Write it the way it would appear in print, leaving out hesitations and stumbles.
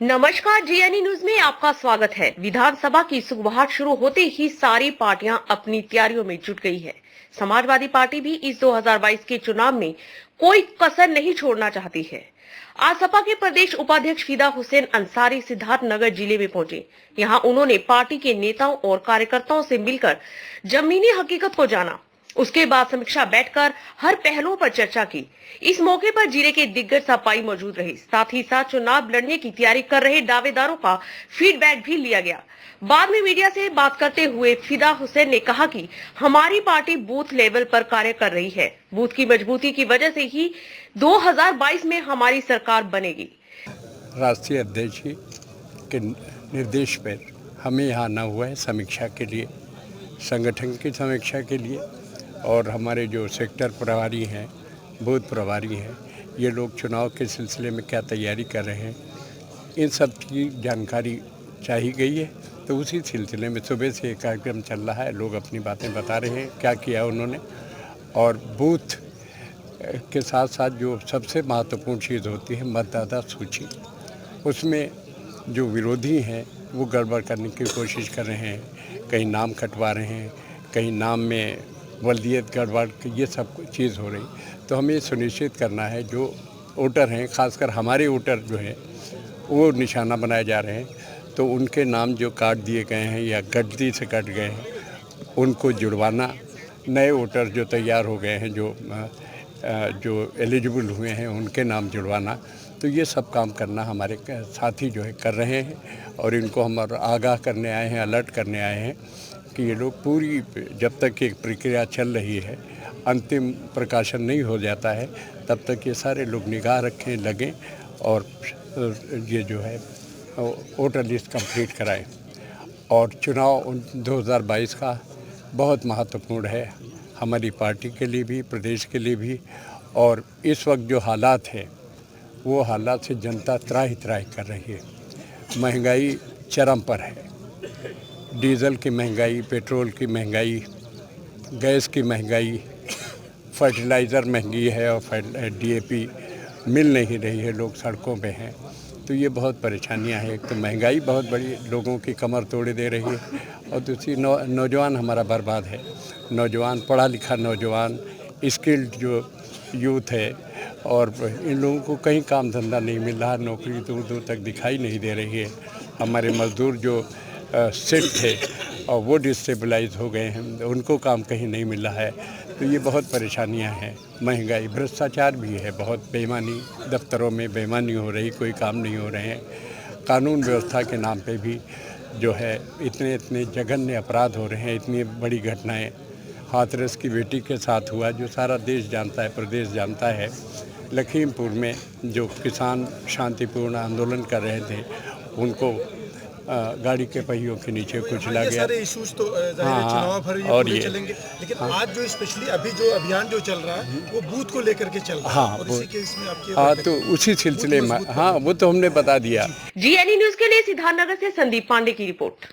नमस्कार, GNE news में आपका स्वागत है। विधानसभा की सुगबुगाहट शुरू होते ही सारी पार्टियां अपनी तैयारियों में जुट गई है। समाजवादी पार्टी भी इस 2022 के चुनाव में कोई कसर नहीं छोड़ना चाहती है। आज सपा के प्रदेश उपाध्यक्ष फिदा हुसैन अंसारी सिद्धार्थनगर जिले में पहुंचे। यहां उन्होंने पार्टी के नेताओं और कार्यकर्ताओं से मिलकर जमीनी हकीकत को जाना। उसके बाद समीक्षा बैठकर हर पहलुओं पर चर्चा की। इस मौके पर जिले के दिग्गज सपाई मौजूद रहे। साथ ही साथ चुनाव लड़ने की तैयारी कर रहे दावेदारों का फीडबैक भी लिया गया। बाद में मीडिया से बात करते हुए फिदा हुसैन ने कहा कि हमारी पार्टी बूथ लेवल पर कार्य कर रही है। बूथ की मजबूती की वजह से ही 2022 में हमारी सरकार बनेगी। राष्ट्रीय अध्यक्ष के निर्देश पर हमें यहाँ आना हुआ है समीक्षा के लिए, संगठन की समीक्षा के लिए, और हमारे जो सेक्टर प्रभारी हैं, बूथ प्रभारी हैं, ये लोग चुनाव के सिलसिले में क्या तैयारी कर रहे हैं, इन सब की जानकारी चाहिए गई है। तो उसी सिलसिले में सुबह से एक कार्यक्रम चल रहा है, लोग अपनी बातें बता रहे हैं क्या किया उन्होंने। और बूथ के साथ साथ जो सबसे महत्वपूर्ण चीज़ होती है मतदाता सूची, उसमें जो विरोधी हैं वो गड़बड़ करने की कोशिश कर रहे हैं। कहीं नाम कटवा रहे हैं, कहीं नाम में वल्दियत गड़बड़, ये सब चीज़ हो रही। तो हमें सुनिश्चित करना है जो वोटर हैं, खासकर हमारे वोटर जो हैं वो निशाना बनाए जा रहे हैं, तो उनके नाम जो काट दिए गए हैं या गलती से कट गए हैं उनको जुड़वाना, नए वोटर जो तैयार हो गए हैं, जो एलिजिबल हुए हैं उनके नाम जुड़वाना। तो ये सब काम करना हमारे साथी जो है कर रहे हैं, और इनको हम आगाह करने आए हैं, अलर्ट करने आए हैं कि ये लोग पूरी, जब तक एक प्रक्रिया चल रही है, अंतिम प्रकाशन नहीं हो जाता है, तब तक ये सारे लोग निगाह रखें, लगें और ये जो है वोटर लिस्ट कंप्लीट कराएं। और चुनाव 2022 का बहुत महत्वपूर्ण है हमारी पार्टी के लिए भी, प्रदेश के लिए भी। और इस वक्त जो हालात हैं वो हालात से जनता त्राहि त्राहि कर रही है। महंगाई चरम पर है, डीजल की महंगाई, पेट्रोल की महंगाई, गैस की महंगाई, फर्टिलाइज़र महंगी है और डीएपी मिल नहीं रही है, लोग सड़कों पे हैं। तो ये बहुत परेशानियां हैं। एक तो महंगाई बहुत बड़ी लोगों की कमर तोड़े दे रही है, और दूसरी नौजवान हमारा बर्बाद है। नौजवान, पढ़ा लिखा नौजवान, स्किल्ड जो यूथ है, और इन लोगों को कहीं काम धंधा नहीं मिल रहा, नौकरी दूर दूर तक दिखाई नहीं दे रही है। हमारे मज़दूर जो सेट थे और वो डिस्टेबलाइज हो गए हैं, उनको काम कहीं नहीं मिल रहा है। तो ये बहुत परेशानियां हैं। महंगाई, भ्रष्टाचार भी है, बहुत बेईमानी, दफ्तरों में बेईमानी हो रही, कोई काम नहीं हो रहे हैं। कानून व्यवस्था के नाम पे भी जो है इतने जघन्य अपराध हो रहे हैं, इतनी बड़ी घटनाएं। हाथरस की बेटी के साथ हुआ, जो सारा देश जानता है, प्रदेश जानता है। लखीमपुर में जो किसान शांतिपूर्ण आंदोलन कर रहे थे, उनको गाड़ी के पहियों के नीचे कुचला गया। सारे इश्यूज तो चुनाव भर और ये चलेंगे, लेकिन आज जो स्पेशली अभी जो अभियान जो चल रहा है वो बूथ को लेकर के चल रहा है। और इसी केस में आपकी तो उसी सिलसिले में वो तो हमने बता दिया। जीएनई न्यूज के लिए सिद्धार्थनगर से संदीप पांडे की रिपोर्ट।